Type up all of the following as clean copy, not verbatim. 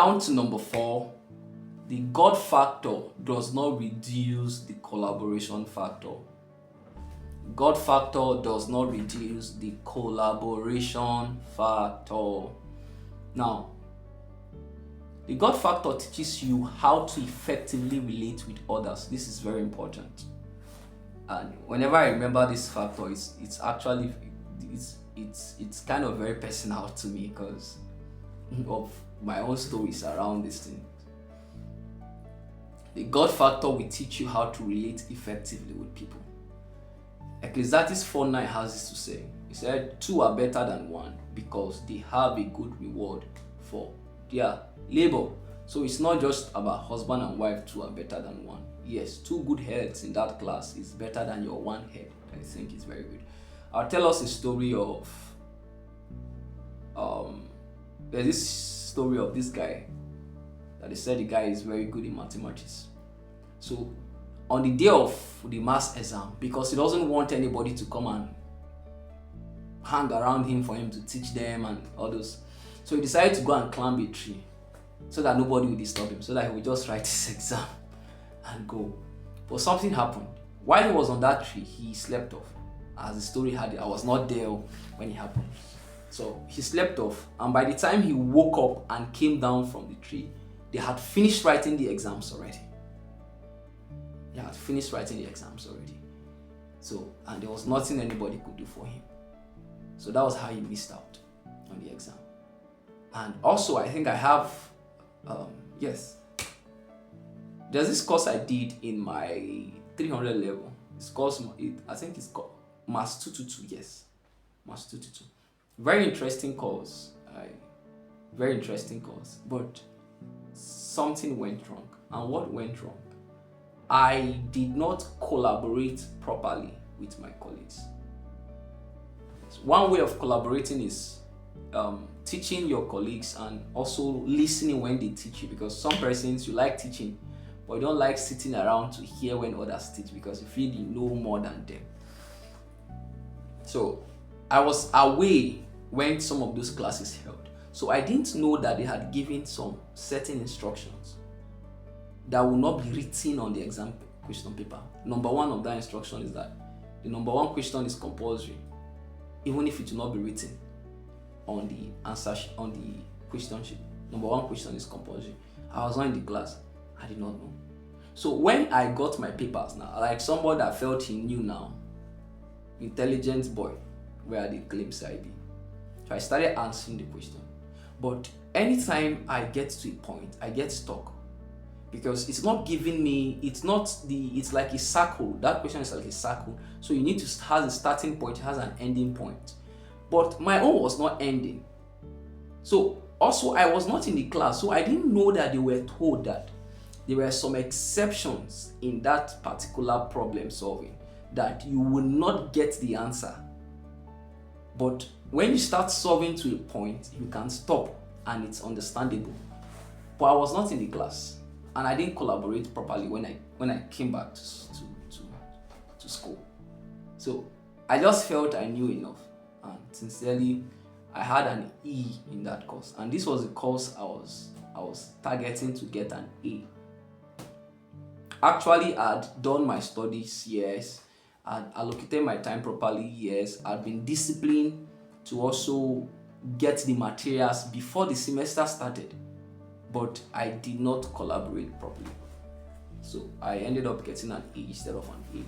Down to number 4, the God factor does not reduce the collaboration factor. God factor does not reduce the collaboration factor. Now, the God factor teaches you how to effectively relate with others. This is very important. And whenever I remember this factor, it's actually it's kind of very personal to me because of my own stories around this thing. The God factor will teach you how to relate effectively with people. Ecclesiastes 4:9 has this to say. He said, 2 are better than one because they have a good reward for their labor. So it's not just about husband and wife, 2 are better than one. Yes, 2 good heads in that class is better than your 1 head. I think it's very good. I'll tell us a story of there's this story of this guy that they said the guy is very good in mathematics. So on the day of the maths exam, because he doesn't want anybody to come and hang around him for him to teach them and all those, so he decided to go and climb a tree so that nobody will disturb him, so that he would just write his exam and go. But something happened. While he was on that tree, he slept off. As the story had it, I was not there when it happened. So he slept off, and by the time he woke up and came down from the tree, they had finished writing the exams already. So, and there was nothing anybody could do for him. So that was how he missed out on the exam. And also, I think I have, there's this course I did in my 300 level. It's called, I think it's called Maths 222, yes. Maths 222. Very interesting course. But something went wrong. And what went wrong? I did not collaborate properly with my colleagues. So one way of collaborating is teaching your colleagues and also listening when they teach you, because some persons you like teaching, but you don't like sitting around to hear when others teach because you feel you know more than them. So I was away when some of those classes held. So I didn't know that they had given some certain instructions that will not be written on the exam question paper. Number 1 of that instruction is that the number 1 question is compulsory, even if it will not be written on the answer on the question sheet. Number 1 question is compulsory. I was not in the class. I did not know. So when I got my papers now, like somebody that felt he knew now, intelligent boy, where the claims I be. So I started answering the question. But anytime I get to a point, I get stuck. Because it's not giving me, it's like a circle. That question is like a circle. So you need to have a starting point, it has an ending point. But my own was not ending. So also I was not in the class, so I didn't know that they were told that there were some exceptions in that particular problem solving, that you will not get the answer. But when you start solving to a point, you can stop and it's understandable. But I was not in the class and I didn't collaborate properly when I came back to school. So I just felt I knew enough, and sincerely I had an E in that course, and this was the course I was targeting to get an A. Actually, I'd done my studies, yes. I'd allocated my time properly, yes. I'd been disciplined to also get the materials before the semester started, but I did not collaborate properly. So I ended up getting an A instead of an A.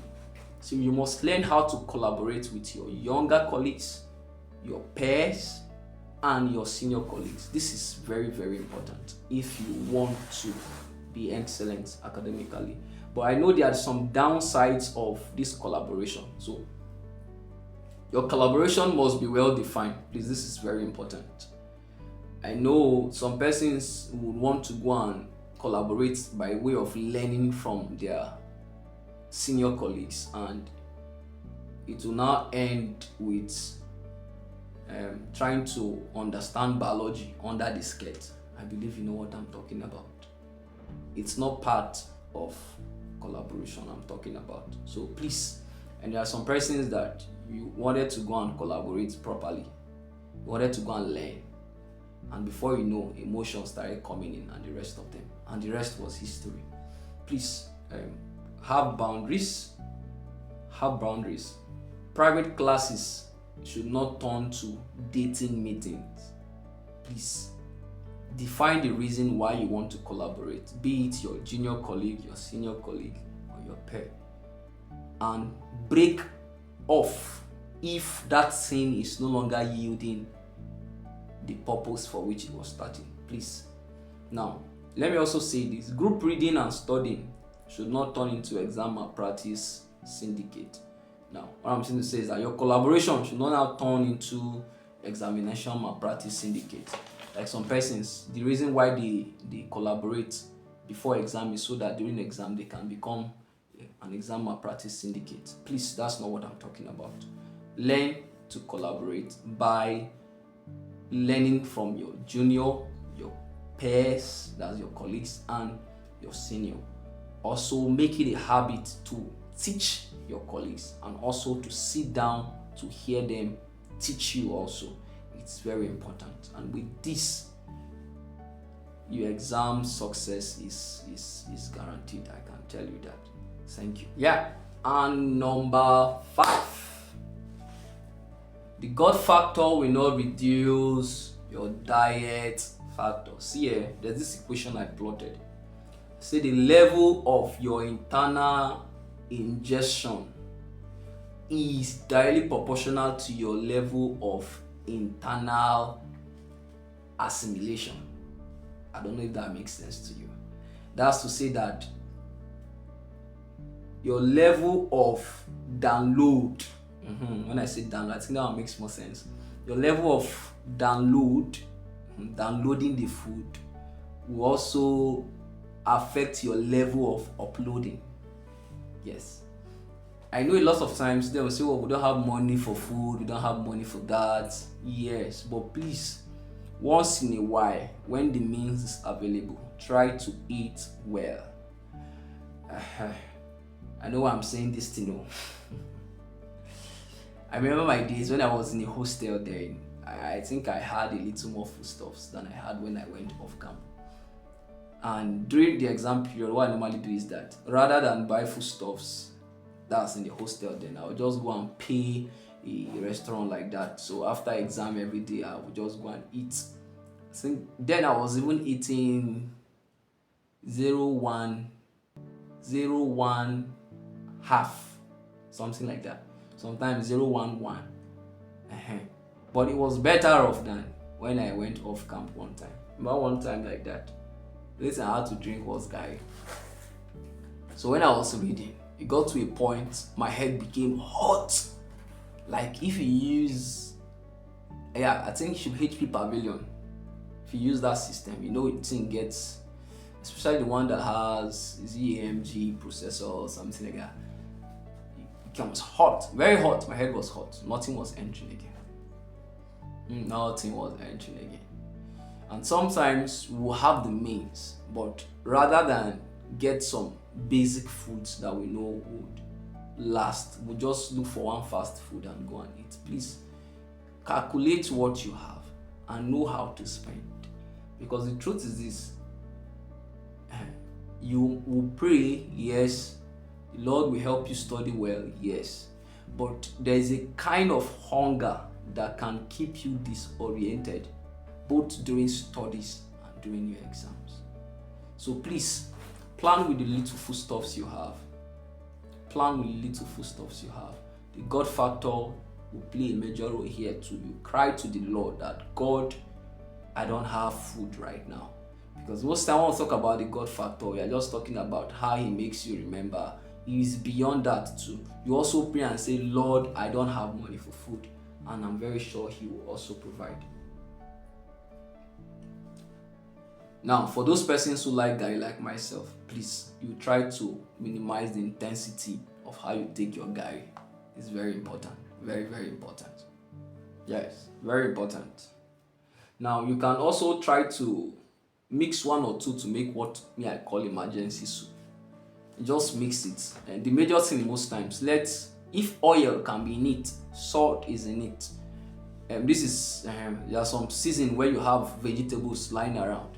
So you must learn how to collaborate with your younger colleagues, your peers, and your senior colleagues. This is very, very important if you want to be excellent academically. But I know there are some downsides of this collaboration. So your collaboration must be well defined. Please, this is very important. I know some persons would want to go and collaborate by way of learning from their senior colleagues, and it will now end with trying to understand biology under the skirt. I believe you know what I'm talking about. It's not part of collaboration I'm talking about. So please, and there are some persons that you wanted to go and collaborate properly, you wanted to go and learn, And before you know, emotions started coming in, and the rest of them, and the rest was history. Please, have boundaries. Have boundaries. Private classes should not turn to dating meetings. Please, define the reason why you want to collaborate, be it your junior colleague, your senior colleague, or your peer, and break off if that thing is no longer yielding the purpose for which it was starting. Please. Now, let me also say this: group reading and studying should not turn into exam malpractice syndicate. Now, what I'm trying to say is that your collaboration should not now turn into examination malpractice syndicate. Like some persons, the reason why they collaborate before exam is so that during exam they can become an exam malpractice syndicate. Please, that's not what I'm talking about. Learn to collaborate by learning from your junior, your peers, that's your colleagues, and your senior. Also, make it a habit to teach your colleagues and also to sit down to hear them teach you also. It's very important. And with this, your exam success is guaranteed. I can tell you that. Thank you. Yeah. And number 5. The God factor will not reduce your diet factor. See here, there's this equation I plotted. Say the level of your internal ingestion is directly proportional to your level of internal assimilation. I don't know if that makes sense to you. That's to say that your level of download, when I say download, I think that makes more sense. Your level of downloading the food will also affect your level of uploading. Yes. I know a lot of times they will say, well, we don't have money for food, we don't have money for that. Yes, but please, once in a while, when the means is available, try to eat well. I know I'm saying this to know. I remember my days when I was in a hostel there. I think I had a little more foodstuffs than I had when I went off camp. And during the exam period, what I normally do is that rather than buy foodstuffs that's in the hostel, then I would just go and pay a restaurant like that. So after exam every day, I would just go and eat. I think then I was even eating 0.1 half, something like that. Sometimes 0.11. But it was better off than when I went off camp one time. Remember one time like that? Listen, I had to drink was Gary. So when I was reading, it got to a point my head became hot. Like if you use, I think it should HP Pavilion. If you use that system, you know it thing gets, especially the one that has AMG processor or something like that. It becomes hot, very hot. My head was hot. Nothing was entering again. Nothing was entering again. And sometimes we'll have the means, but rather than get some basic foods that we know would last, we'll just look for one fast food and go and eat. Please calculate what you have and know how to spend. Because the truth is this, you will pray, yes, the Lord will help you study well, yes, but there is a kind of hunger that can keep you disoriented both during studies and during your exams. So please, plan with the little foodstuffs you have. Plan with the little foodstuffs you have. The God factor will play a major role here too. You cry to the Lord that, God, I don't have food right now. Because most time when we talk about the God factor, we are just talking about how He makes you remember. He is beyond that too. You also pray and say, Lord, I don't have money for food. And I'm very sure He will also provide. Now, for those persons who like Gary like myself, please, you try to minimize the intensity of how you take your Gary. It's very important. Very, very important. Yes, very important. Now, you can also try to mix one or two to make what I call emergency soup. Just mix it. And the major thing most times, if oil can be in it, salt is in it. This is there are some season where you have vegetables lying around.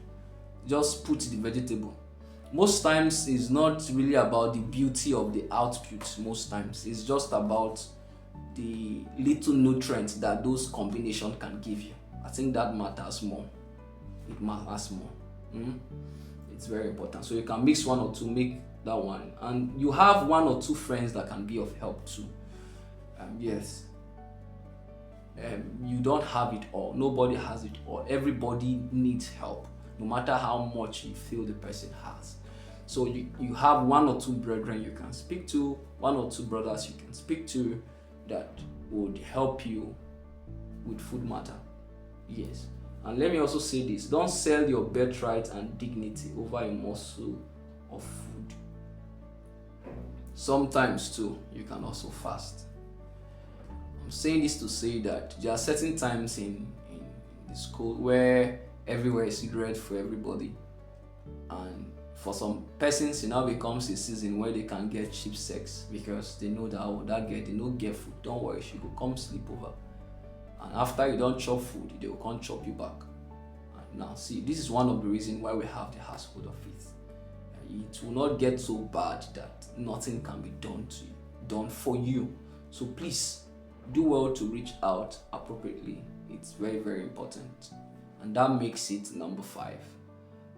Just put the vegetable. Most times it's not really about the beauty of the output. Most times it's just about the little nutrients that those combination can give you. I think that matters more. It matters more. It's very important. So you can mix one or two, make that one, and you have one or two friends that can be of help too. Yes. You don't have it all. Nobody has it all. Everybody needs help, no matter how much you feel the person has. So you have one or two brethren you can speak to, one or two brothers you can speak to that would help you with food matter. Yes. And let me also say this: don't sell your birthright and dignity over a morsel of food. Sometimes too, you can also fast. I'm saying this to say that there are certain times in the school where everywhere is red for everybody, and for some persons it now becomes a season where they can get cheap sex because they know that, oh, that girl, they no get food, don't worry, she will come sleep over, and after you don't chop food, they will come chop you back. And now see, this is one of the reasons why we have the household of faith. It will not get so bad that nothing can be done for you. So please do well to reach out appropriately. It's very, very important. And that makes it number 5.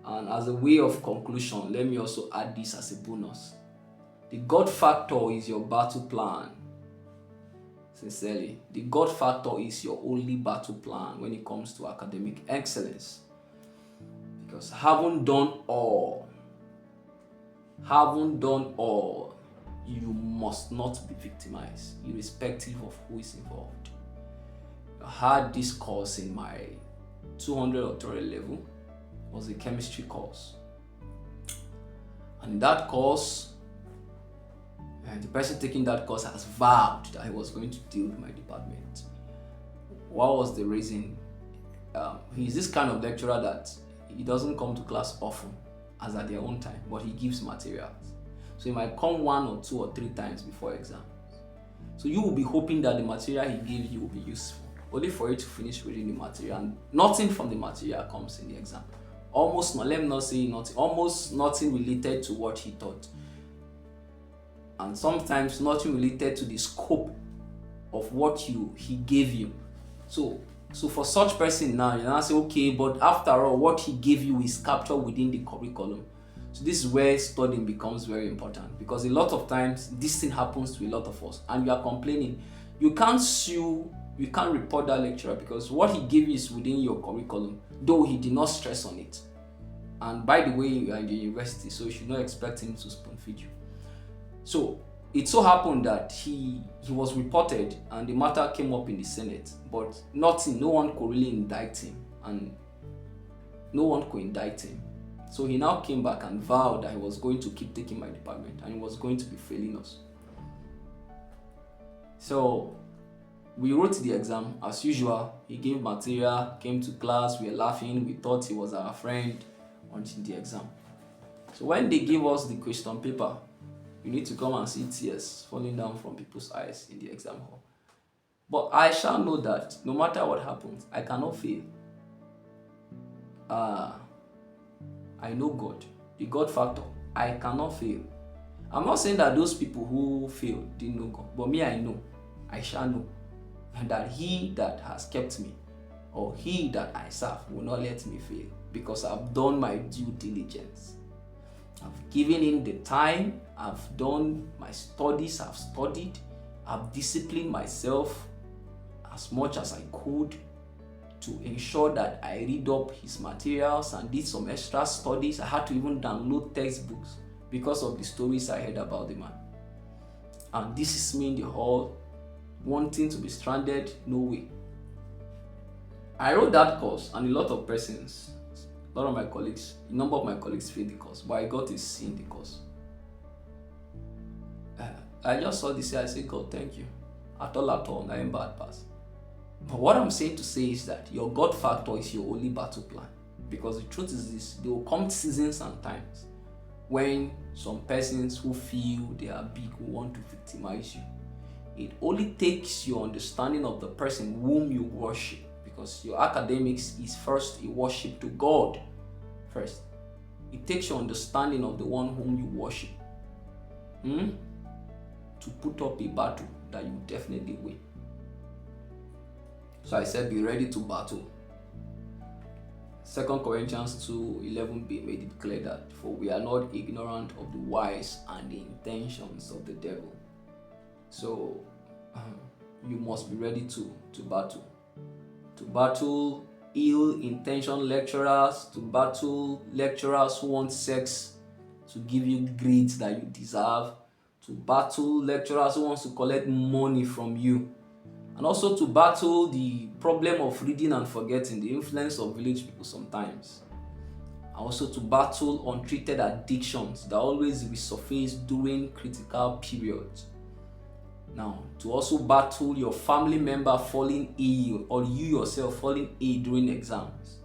And as a way of conclusion, let me also add this as a bonus. The God factor is your battle plan. Sincerely, the God factor is your only battle plan when it comes to academic excellence. Because having done all, you must not be victimized, irrespective of who is involved. I had this course in my 200 or 300 level. It was a chemistry course. And in that course, the person taking that course has vowed that he was going to deal with my department. What was the reason? He's this kind of lecturer that he doesn't come to class often, as at their own time, but he gives materials. So he might come 1 or 2 or 3 times before exam. So you will be hoping that the material he gives you will be useful, only for you to finish reading the material and nothing from the material comes in the exam. Almost nothing related to what he taught. And sometimes nothing related to the scope of what he gave you. So for such person now, you now say, okay, but after all, what he gave you is captured within the curriculum. So this is where studying becomes very important, because a lot of times this thing happens to a lot of us and you are complaining. You can't sue, you can't report that lecturer because what he gave you is within your curriculum, though he did not stress on it. And by the way, you are in the university, so you should not expect him to spoon feed you. So it so happened that he was reported and the matter came up in the Senate, but no one could really indict him, and no one could indict him. So he now came back and vowed that he was going to keep taking my department and he was going to be failing us. So we wrote the exam as usual. He gave material, came to class, we were laughing, we thought he was our friend until the exam. So when they gave us the question paper, you need to come and see tears falling down from people's eyes in the exam hall. But I shall know that no matter what happens, I cannot fail. I know God, the God factor. I cannot fail. I'm not saying that those people who failed didn't know God, but me, I know. I shall know that he that has kept me, or he that I serve, will not let me fail, because I've done my due diligence. I've given in the time, I've done my studies, I've studied, I've disciplined myself as much as I could to ensure that I read up his materials and did some extra studies. I had to even download textbooks because of the stories I heard about the man. And this is me in the hall, wanting to be stranded, no way. I wrote that course and a lot of my colleagues, a number of my colleagues failed the course, but I got a C in the course. I just saw this here, I said, God, thank you. At all, I am bad pass. But what I'm saying to say is that your God factor is your only battle plan. Because the truth is this, there will come seasons and times when some persons who feel they are big will want to victimize you. It only takes your understanding of the person whom you worship, because your academics is first a worship to God first. It takes your understanding of the one whom you worship to put up a battle that you definitely win. So I said, be ready to battle. 2 Corinthians 2:11b made it clear that, for we are not ignorant of the wiles and the intentions of the devil. So you must be ready to battle. To battle ill-intentioned lecturers, to battle lecturers who want sex to give you grades that you deserve, to battle lecturers who want to collect money from you, and also to battle the problem of reading and forgetting, the influence of village people sometimes. And also to battle untreated addictions that always resurface during critical periods. Now, to also battle your family member falling ill or you yourself falling ill during exams.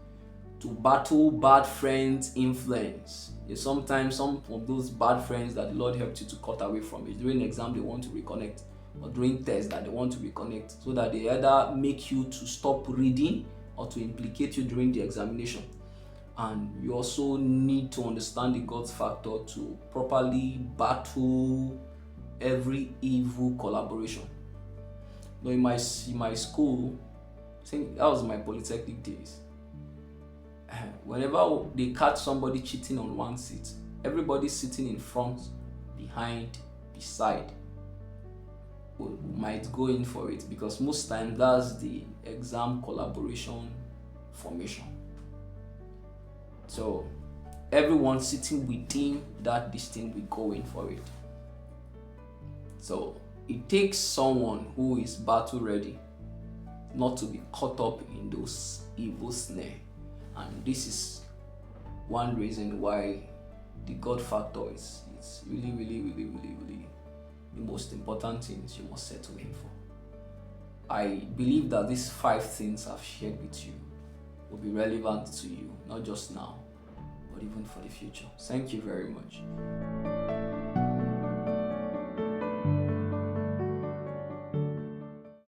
To battle bad friends' influence. Sometimes some of those bad friends that the Lord helped you to cut away from it, during exam they want to reconnect, or during tests that they want to reconnect, so that they either make you to stop reading or to implicate you during the examination. And you also need to understand the God factor to properly battle every evil collaboration. Now in my school, I think that was my polytechnic days, whenever they catch somebody cheating on one seat, everybody sitting in front, behind, beside might go in for it, because most times that's the exam collaboration formation. So everyone sitting within that distance will go in for it. So it takes someone who is battle ready not to be caught up in those evil snares. And this is one reason why the God factor is really the most important things you must settle Him for. I believe that these 5 things I've shared with you will be relevant to you, not just now, but even for the future. Thank you very much.